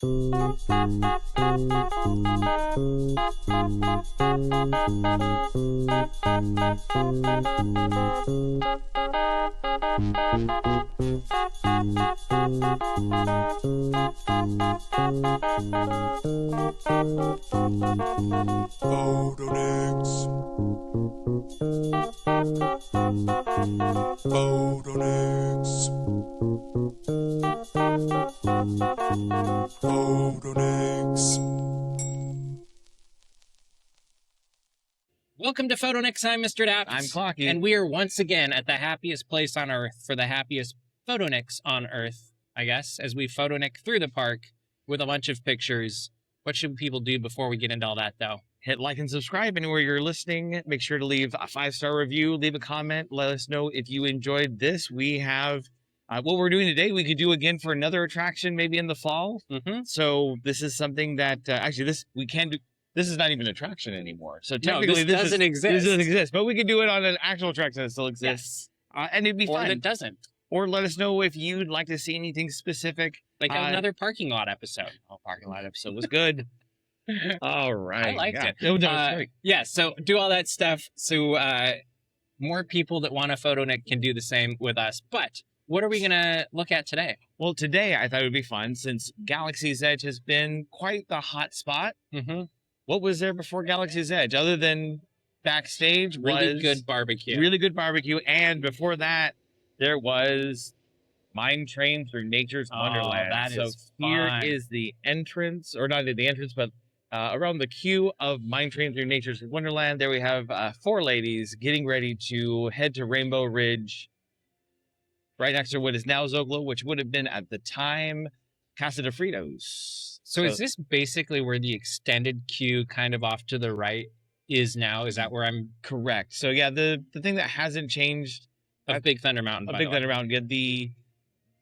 Photoniks. Welcome to Photoniks. I'm Mr. Daps. I'm Clocky. And we are once again at the happiest place on Earth for the happiest Photoniks on Earth, I guess, as we Photonik through the park with a bunch of pictures. What should people do before we get into all that, though? Hit like and subscribe anywhere you're listening. Make sure to leave a 5-star review, leave a comment. Let us know if you enjoyed this. We have what we're doing today. We could do again for another attraction, maybe in the fall. So this is something that actually we can do. This is not even an attraction anymore. So technically, this doesn't exist. This doesn't exist, but we could do it on an actual attraction that still exists. Yes. And it'd be fun. Or it doesn't. Or let us know if you'd like to see anything specific. Like another parking lot episode. Oh, parking lot episode was good. All right. I liked it. No, great. Yeah, so do all that stuff so more people that want to Photonik can do the same with us. But what are we going to look at today? Well, today I thought it would be fun since Galaxy's Edge has been quite the hot spot. What was there before Galaxy's Edge other than backstage? Really good barbecue. Really good barbecue. And before that, there was Mine Train Through Nature's Wonderland. That is fun. Here is the entrance, or not the entrance, but around the queue of Mine Train Through Nature's Wonderland. There we have 4 ladies getting ready to head to Rainbow Ridge, right next to what is now Zócalo, which would have been at the time Casa de Fritos. So is this basically where the extended queue kind of off to the right is now? Is that where I'm correct? So yeah, the thing that hasn't changed of Big Thunder Mountain. Big Thunder Mountain. Yeah,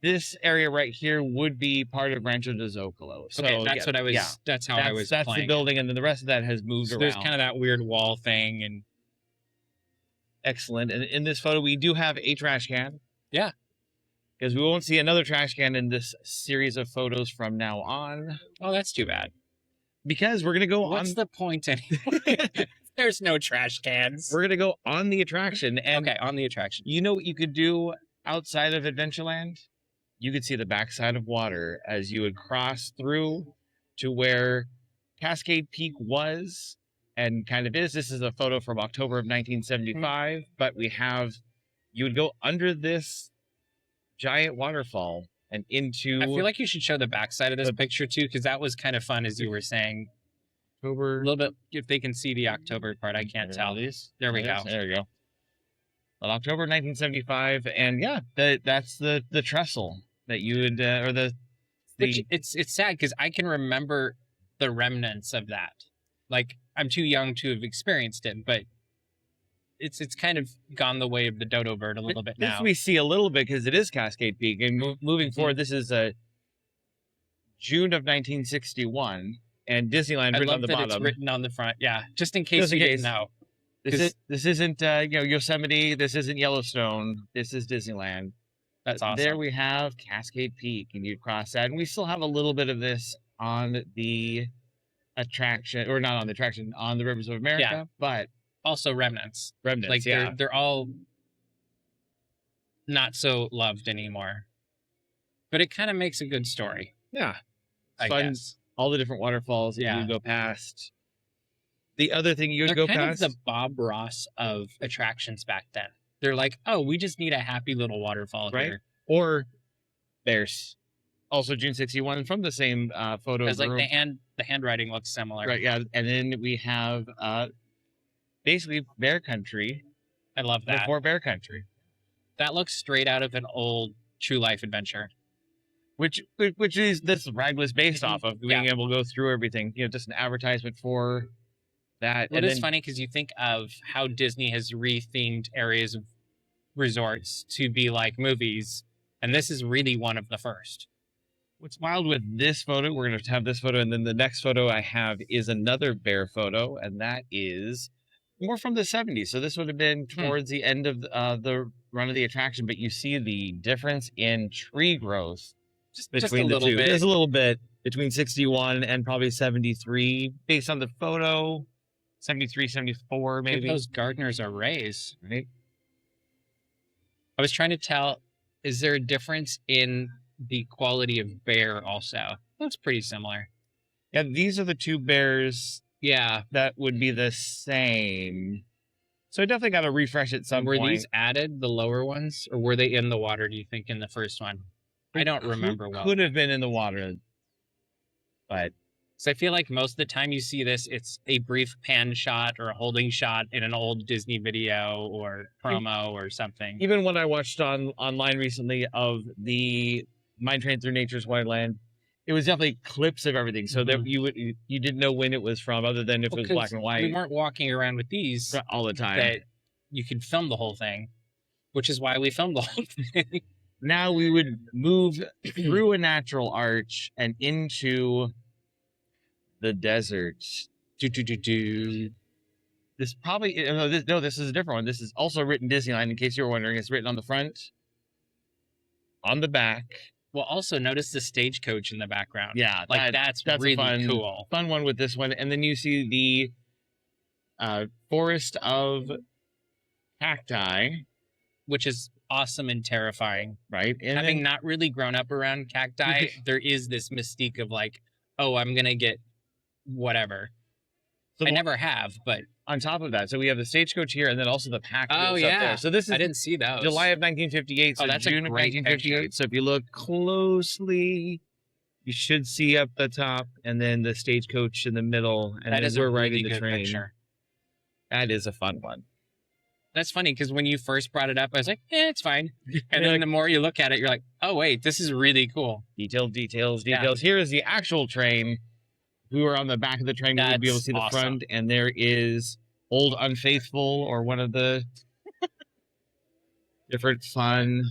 this area right here would be part of Rancho de Zócalo. So okay, that's what I was. Yeah, that's how I was. That's playing the building, and then the rest of that has moved around. There's kind of that weird wall thing, and excellent. And in this photo, we do have a trash can. Yeah. Because we won't see another trash can in this series of photos from now on. Oh, that's too bad. Because we're going to go on... What's the point anyway? There's no trash cans. We're going to go on the attraction. And okay, on the attraction. You know what you could do outside of Adventureland? You could see the backside of water as you would cross through to where Cascade Peak was and kind of is. This is a photo from October of 1975. But we have... You would go under this giant waterfall and into... I feel like you should show the backside of this picture too, because that was kind of fun, as you were saying. October... A little bit, if they can see the October part, I can't tell. There we go. There you go. Well, October 1975, and yeah, that's the trestle that you would, or the... Which it's sad, because I can remember the remnants of that. Like, I'm too young to have experienced it, but it's kind of gone the way of the dodo bird a little bit now. This we see a little bit because it is Cascade Peak. And moving forward, this is June of 1961, and Disneyland written on the bottom. It's written on the front, yeah, just in case you didn't know. This isn't Yosemite. This isn't Yellowstone. This is Disneyland. That's awesome. There we have Cascade Peak, and you cross that, and we still have a little bit of this on the attraction, or not on the attraction, on the Rivers of America, but also remnants. Like they're all not so loved anymore, but it kind of makes a good story. Yeah, I guess all the different waterfalls that you go past. The other thing you would go past, kind of the Bob Ross of attractions back then. They're like, oh, we just need a happy little waterfall here. Or there's also June 61 from the same photo. Because like the handwriting looks similar. Right, yeah. And then we have basically Bear Country. I love that. Before Bear Country. That looks straight out of an old True Life adventure. Which is this ride was based off of, being able to go through everything. You know, just an advertisement for that. It is funny because you think of how Disney has rethemed areas of resorts to be like movies, and this is really one of the first. What's wild with this photo, we're going to have this photo, and then the next photo I have is another bear photo, and that is more from the 70s. So this would have been towards the end of the run of the attraction, but you see the difference in tree growth just between the two. There's a little bit between 61 and probably 73, based on the photo. 73, 74, Maybe maybe. those gardeners are rays. Right? I was trying to tell, is there a difference in the quality of bear also? Looks pretty similar. Yeah, these are the two bears Yeah. that would be the same. So I definitely got to refresh at some Were point. these added, the lower ones, or were they in the water, do you think, in the first one? I don't remember well. Could have been in the water, but So I feel like most of the time you see this, it's a brief pan shot or a holding shot in an old Disney video or promo or something. even when I watched online recently of the Mine Train Through Nature's Wonderland, it was definitely clips of everything. So that you didn't know when it was from, other than if it was black and white. We weren't walking around with these all the time. that you could film the whole thing, which is why we filmed the whole thing. Now we would move through a natural arch and into the desert. This probably this is a different one. This is also written Disneyland, in case you were wondering. It's written on the front, on the back. Well, also notice the stagecoach in the background. Yeah, like that's really cool. Fun one with this one. And then you see the forest of cacti, which is awesome and terrifying. Right? And having not really grown up around cacti, there is this mystique of like, oh, I'm gonna get whatever. So I never have, but on top of that, so we have the stagecoach here, and then also the pack. Oh yeah. Up there. So this is I didn't see those. July of 1958. So that's June of 1958. Picture. So if you look closely, you should see up the top, and then the stagecoach in the middle, and that then we're riding the train. Picture. That is a fun one. That's funny because when you first brought it up, I was like, it's fine. And then the more you look at it, you're like, oh wait, this is really cool. Details. Yeah. Here is the actual train. If we were on the back of the train, we would be able to see the front, and there is Old Unfaithful, or one of the different fun.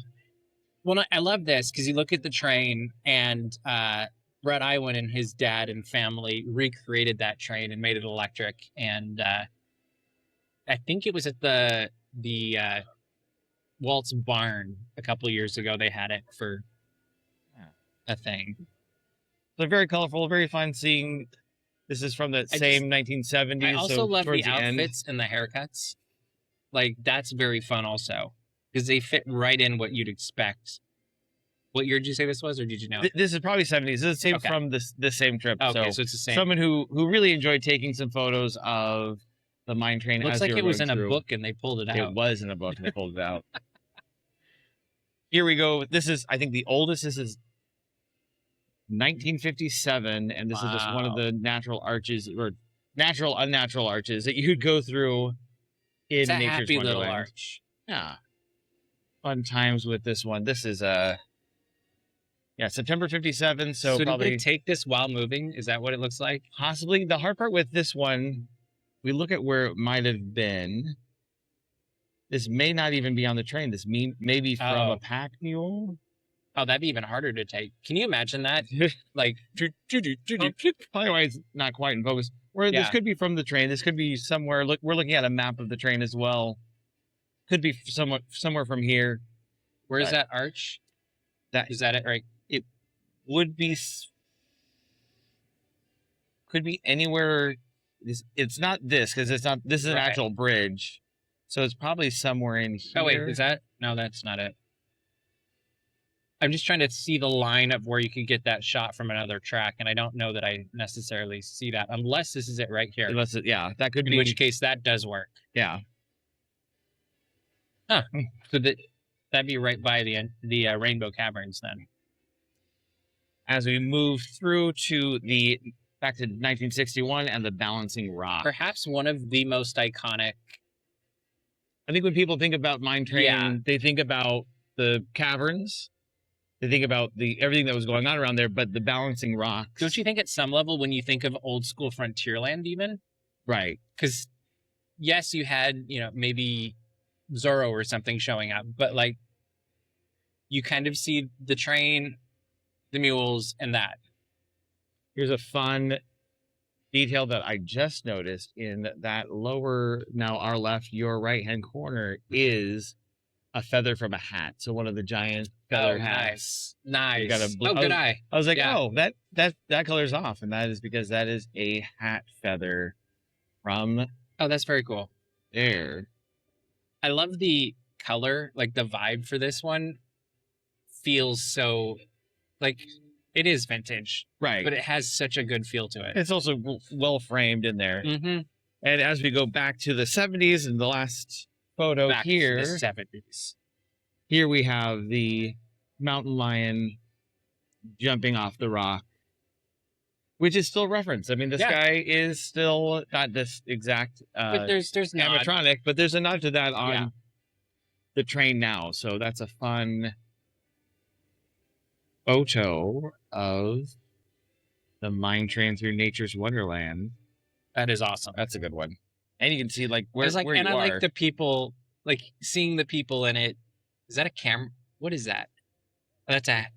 Well, I love this because you look at the train, and Brett Iwan and his dad and family recreated that train and made it electric. And I think it was at the Walt's Barn a couple of years ago. They had it for a thing. So very colorful, very fun seeing. This is from the same 1970s. I also love the outfits and the haircuts. Like, that's very fun also. Because they fit right in what you'd expect. What year did you say this was, or did you know? This is probably 70s. This is the same from the same trip. Okay, so it's the same. Someone who really enjoyed taking some photos of the mine train. Looks like it was in a book and they pulled it out. It was in a book and they pulled it out. Here we go. This is, I think, the oldest. This is 1957, and this is just one of the natural arches, or unnatural arches that you'd go through in it's a nature's happy Wonderland. Little arch. Yeah, fun times with this one. This is September 57. So probably did they take this while moving? Is that what it looks like? Possibly. The hard part with this one, we look at where it might have been. This may not even be on the train. This may be from a pack mule. Oh, that'd be even harder to take. Can you imagine that? Like, probably why it's not quite in focus. Where this could be from the train. This could be somewhere. Look, we're looking at a map of the train as well. Could be somewhere from here. Where's that arch? Is that it? Right. It would be. Could be anywhere. It's not this, because it's not. This is an actual bridge, so it's probably somewhere in here. Oh wait, is that? No, that's not it. I'm just trying to see the line of where you could get that shot from another track, and I don't know that I necessarily see that, unless this is it right here. Unless that could be. In which case, that does work. Yeah. Huh. So that'd be right by the Rainbow Caverns then. As we move through to back to 1961 and the Balancing Rock. Perhaps one of the most iconic. I think when people think about Mine Train, they think about the caverns. They think about everything that was going on around there, but the Balancing Rocks. Don't you think at some level when you think of old school Frontierland even? Right. Because, yes, you had, maybe Zorro or something showing up, but, like, you kind of see the train, the mules, and that. Here's a fun detail that I just noticed in that lower, now our left, your right-hand corner, is a feather from a hat. So one of the giant feather hats. Nice. You got a blue, Oh, good eye. I was like, Yeah. oh, that color's off, and that is because that is a hat feather from Oh, that's very cool. there. I love the color, like the vibe for this one feels so like it is vintage, Right. but it has such a good feel to it. It's also well framed in there. Mm-hmm. And as we go back to the 70s and the last photo Back here, to the 70s. here we have the mountain lion jumping off the rock, which is still referenced. I mean, this guy is still not this exact But there's animatronic, but there's a nod to that on Yeah. the train now. So that's a fun photo of the mine train through nature's wonderland. That is awesome. That's a good one. And you can see like where, There's like, where and you I are. like the people, like seeing the people in it. Is that a camera? What is that? Oh, that's a.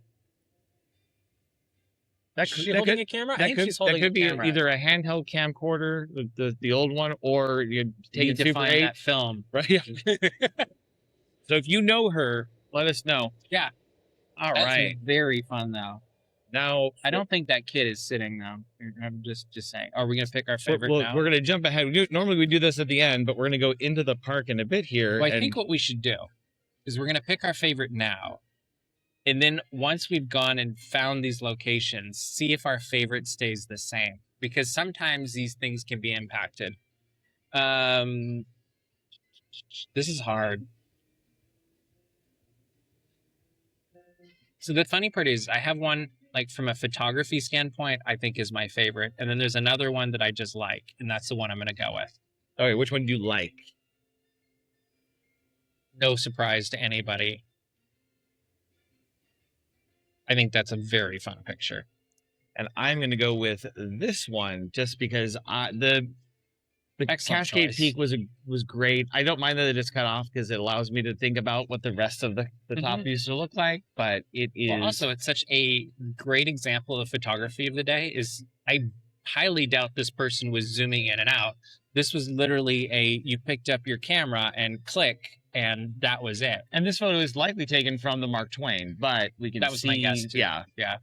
That Is could, she that holding could, a camera? I that think could, she's holding that could a be camera. either a handheld camcorder, the old one, or you You take need it to Super find 8. that film. Right? Yeah. So if you know her, let us know. Yeah. All That's right. very fun though. Now I don't think that kid is sitting though. I'm just saying. Are we gonna pick our favorite we're now? going to jump ahead. Normally we do this at the end, but we're going to go into the park in a bit here. Well, I and think what we should do is we're gonna pick our favorite now, and then once we've gone and found these locations, see if our favorite stays the same. Because sometimes these things can be impacted. This is hard. So the funny part is I have one like from a photography standpoint, I think is my favorite. And then there's another one that I just like, and that's the one I'm going to go with. okay, which one do you like? No surprise to anybody. I think that's a very fun picture. And I'm going to go with this one just because the Excellent Cascade choice. Peak was great. I don't mind that it is cut off because it allows me to think about what the rest of the top used to look like. But it is Well, also, it's such a great example of photography of the day. Is I highly doubt this person was zooming in and out. This was literally you picked up your camera and click, and that was it. And this photo is likely taken from the Mark Twain, but we can That was see, my guess, too. Yeah, Yeah.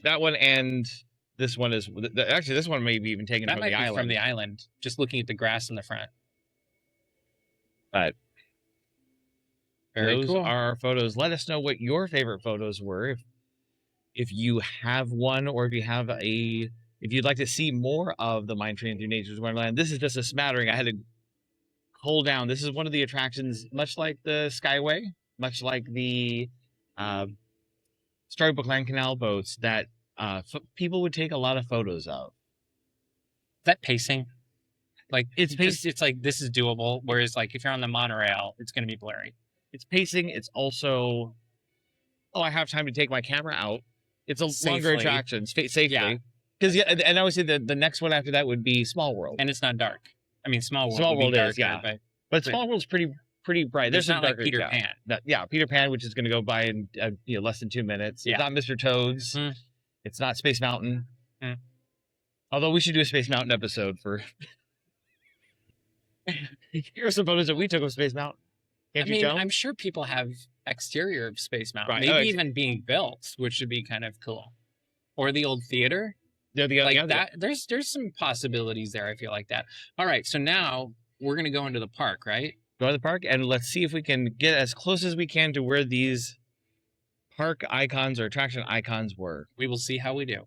That one and this one is actually this one may be even taken That from might the be island. from the island, just looking at the grass in the front. But Very those cool. are our photos. Let us know what your favorite photos were. If you have one, or if you'd like to see more of the Mine Train through Nature's Wonderland. This is just a smattering. I had to hold down. This is one of the attractions, much like the Skyway, much like the Storybook Land Canal boats, that people would take a lot of photos of. Is that pacing? Like It's it's like this is doable. Whereas like if you're on the monorail, it's going to be blurry. It's pacing. It's also, I have time to take my camera out. It's a longer Safely. attraction, safely. Yeah. Because and I would say the next one after that would be Small World. And it's not dark. I mean, Small World. Small would be World is, darker, yeah. but But Small World's pretty bright. There's it's some not like darker, Peter yeah. Pan. Peter Pan, which is going to go by in less than 2 minutes. Yeah. It's not Mr. Toad's. Hmm. It's not Space Mountain. Hmm. Although we should do a Space Mountain episode for. Here are some photos that we took of Space Mountain. Can't I you mean, tell? I'm sure people have exterior of Space Mountain, Right. maybe Oh, even being built, which would be kind of cool. Or the old theater, Yeah, that. There's some possibilities there. I feel like that. All right, so now we're gonna go into the park, right? Go to the park and let's see if we can get as close as we can to where these park icons or attraction icons were. We will see how we do.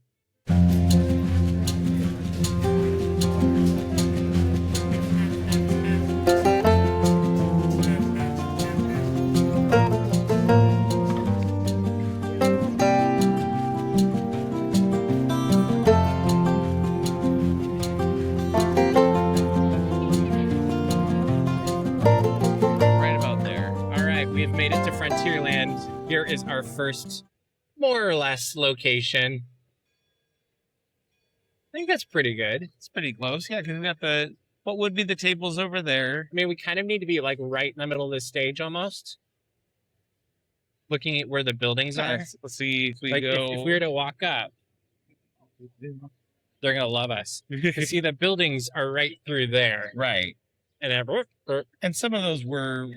Right about there. All right, we have made it to Frontierland. Here is our first, more or less, location. I think that's pretty good. It's pretty close. Yeah, because we got what would be the tables over there. I mean, we kind of need to be like right in the middle of the stage almost. Looking at where the buildings are. Let's see if we Like go. if we were to walk up, they're going to love us. You see, the buildings are right through there. Right. And everyone, And some of those were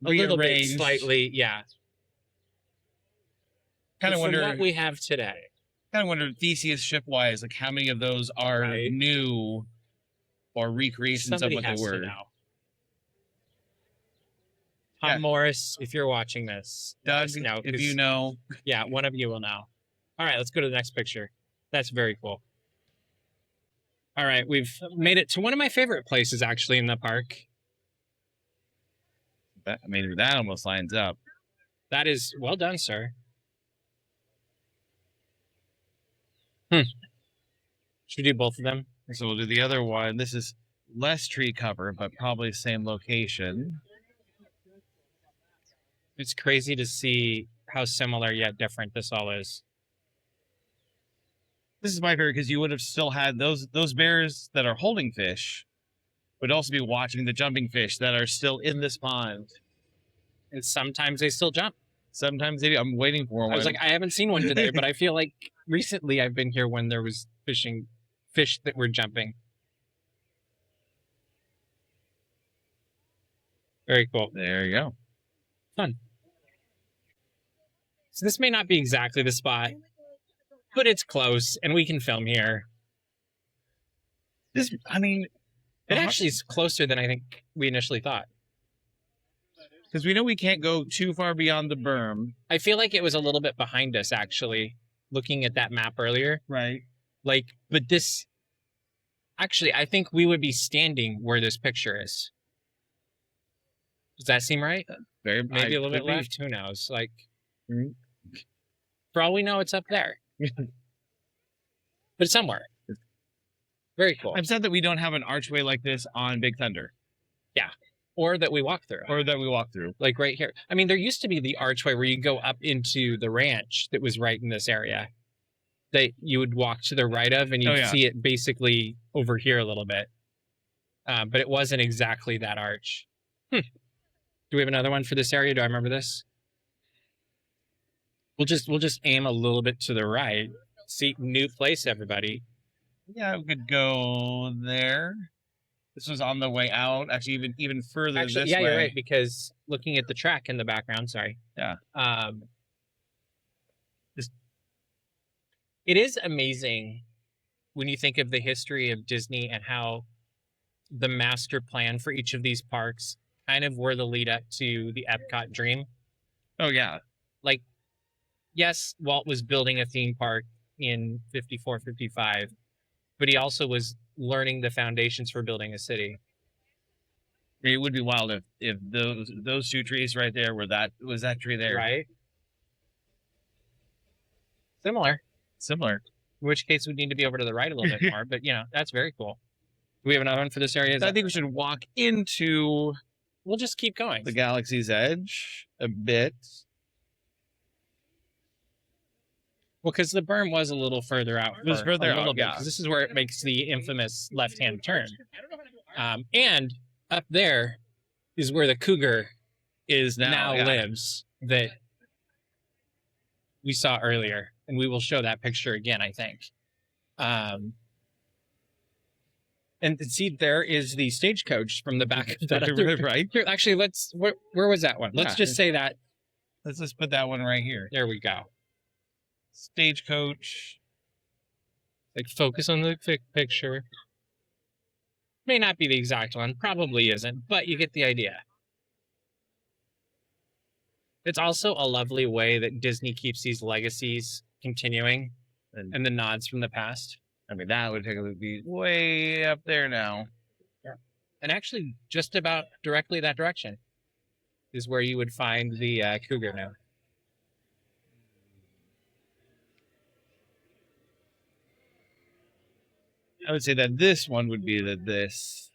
a little bit rearranged. slightly, yeah. Kind of From wonder what we have today. Kind of wonder Theseus ship-wise, like how many of those are Right. new or recreations Somebody of what has they to were. know. Tom Yeah. Morris, if you're watching this, Doug, let us know, if 'cause- you know. yeah, one of you will know. All right, let's go to the next picture. That's very cool. All right, we've made it to one of my favorite places actually in the park. That, I mean, that almost lines up. That is well done, sir. Should we do both of them? So we'll do the other one. This is less tree cover, but probably same location. It's crazy to see how similar yet different this all is. This is my favorite because you would have still had those bears that are holding fish would also be watching the jumping fish that are still in this pond. And sometimes they still jump. Sometimes they do. I'm waiting for one. I was like, I haven't seen one today, but I feel like recently I've been here when there was fish that were jumping. Very cool. There you go. Fun. So this may not be exactly the spot, but it's close, and we can film here. This, I mean, It actually is closer than I think we initially thought. because we know we can't go too far beyond the berm. I feel like it was a little bit behind us, actually, looking at that map earlier. Right. Like, but this... Actually, I think we would be standing where this picture is. Does that seem right? Maybe a little bit left. Who knows? Like, Mhm. for all we know, it's up there. But it's somewhere. Very cool. I'm sad that we don't have an archway like this on Big Thunder. Or that we walk through. Or that we walk through. Like right here. I mean, there used to be the archway where you go up into the ranch that was right in this area. That you would walk to the right of, and you'd see it basically over here a little bit. But it wasn't exactly that arch. Do we have another one for this area? Do I remember this? We'll just aim a little bit to the right. See, new place, everybody. Yeah, we could go there. This was on the way out. Actually, even further this way. Yeah, you're right, because looking at the track in the background, sorry. Yeah. It is amazing when you think of the history of Disney and how the master plan for each of these parks kind of were the lead up to the Epcot dream. Oh, yeah. Like, yes, Walt was building a theme park in 54, 55, but he also was learning the foundations for building a city. It would be wild if those two trees right there was that tree there. Right? Similar. In which case we'd need to be over to the right a little bit more, but that's very cool. Do we have another one for this area? I think we should walk into We'll just keep going. the Galaxy's Edge a bit. Well, because the berm was a little further out. It was further out, yeah. Because this is where it makes the infamous left-hand turn. And up there is where the Cougar is now lives that we saw earlier. And we will show that picture again, I think. And see, there is the stagecoach from the back of that other, right? Here, actually, where was that one? Let's just say that. Let's just put that one right here. There we go. Stagecoach. Like, focus on the picture. May not be the exact one. Probably isn't, but you get the idea. It's also a lovely way that Disney keeps these legacies continuing and the nods from the past. I mean, that would be way up there now. Yeah. And actually, just about directly that direction is where you would find the Cougar now. I would say that this one would be this.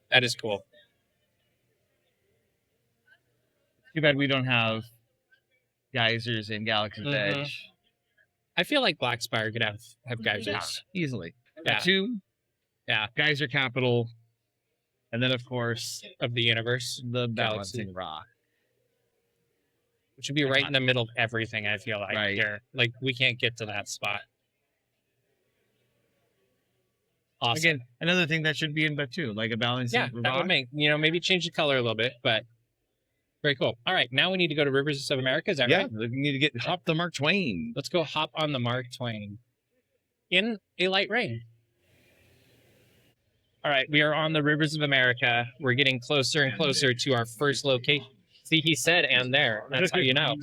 That is cool. Too bad we don't have geysers in Galaxy's Edge. I feel like Black Spire could have geysers. Yeah, easily. Yeah. Batuu, Yeah. Geyser capital, and then, of course, Of the universe. the Galaxy. balancing rock. Which would be right in the middle of everything, I feel like, Right. here. Like, we can't get to that spot. Awesome. Again, another thing that should be in Batuu, like a balancing Yeah, that would make, maybe change the color a little bit, but very cool. All right, now we need to go to Rivers of America. Is that right? We need to hop the Mark Twain. Let's go hop on the Mark Twain in a light rain. All right, we are on the Rivers of America. We're getting closer and closer to our first location. See, he said, and there. That's how you know.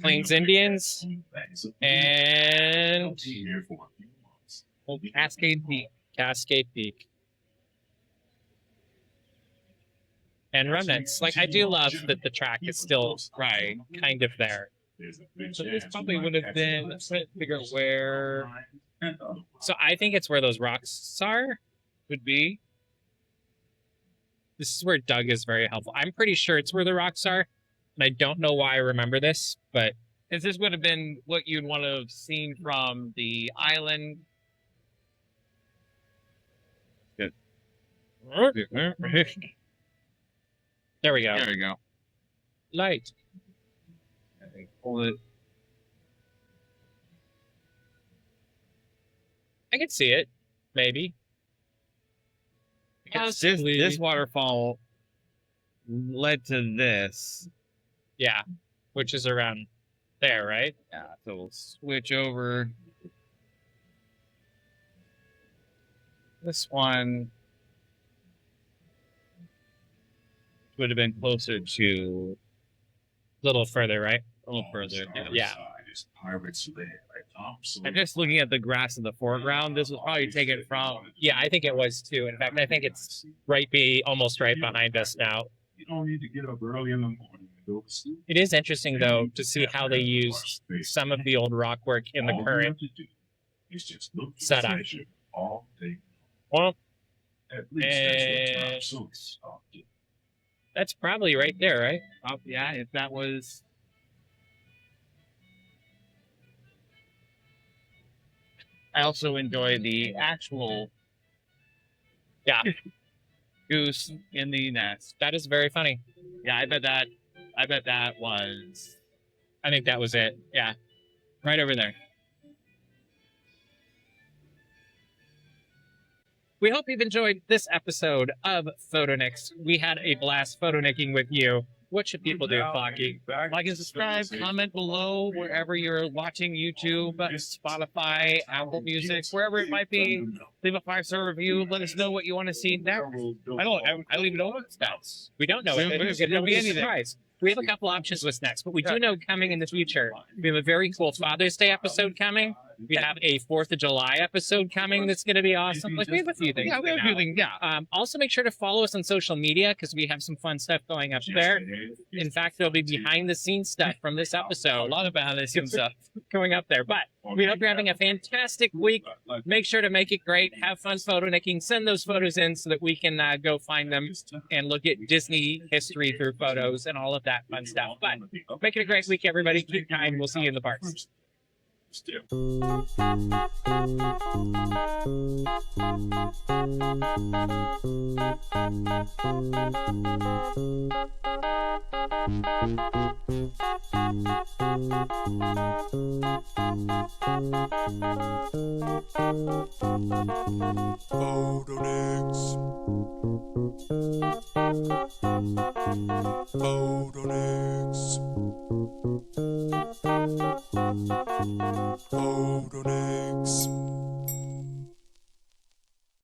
Plains Indians and Cascade Peak. Cascade Peak. And remnants. Like, I do love that the track is still kind of there. So this probably would have been, let's figure out where. So I think it's where those rocks are, would be. This is where Doug is very helpful. I'm pretty sure it's where the rocks are. And I don't know why I remember this, but this would have been what you'd want to have seen from the island. Good. There we go. There we go. Light. I think hold it. I can see it, maybe. This waterfall led to this. Yeah, which is around there, right? Yeah, so we'll switch over. This one would have been closer to A little further, right? a little further. Yeah. And just looking at the grass in the foreground, this was probably taken from. Yeah, I think it was too. In fact, I think it's almost right behind us now. You don't need to get up early in the morning. It is interesting, though, to see how they used some of the old rock work in the current setup. Well, that's probably right there, right? Yeah, if that was. I also enjoy the actual goose in the nest. That is very funny. Yeah, I bet that was. I think that was it. Yeah. Right over there. We hope you've enjoyed this episode of Photoniks. We had a blast photonicking with you. What should people do, Clocky? Like and subscribe, comment below wherever you're watching YouTube, Spotify, Apple Music, wherever it might be. Leave a 5-star review. Let us know what you want to see next. I don't even know what's next. We don't know. It'll be a surprise. We have a couple options what's next, but we do know coming in the future, we have a very cool Father's Day episode coming. We have a 4th of July episode coming that's going to be awesome. Like, we have a few things. Yeah, we have a few things, yeah. Also, make sure to follow us on social media because we have some fun stuff going up there. In fact, there'll be behind-the-scenes stuff from this episode. A lot of behind-the-scenes stuff going up there. But we hope you're having a fantastic week. Make sure to make it great. Have fun photonicking. Send those photos in so that we can go find them and look at Disney history through photos and all of that fun stuff. But make it a great week, everybody. Keep kind. We'll see you in the parks. Photoniks. Photoniks. Photoniks.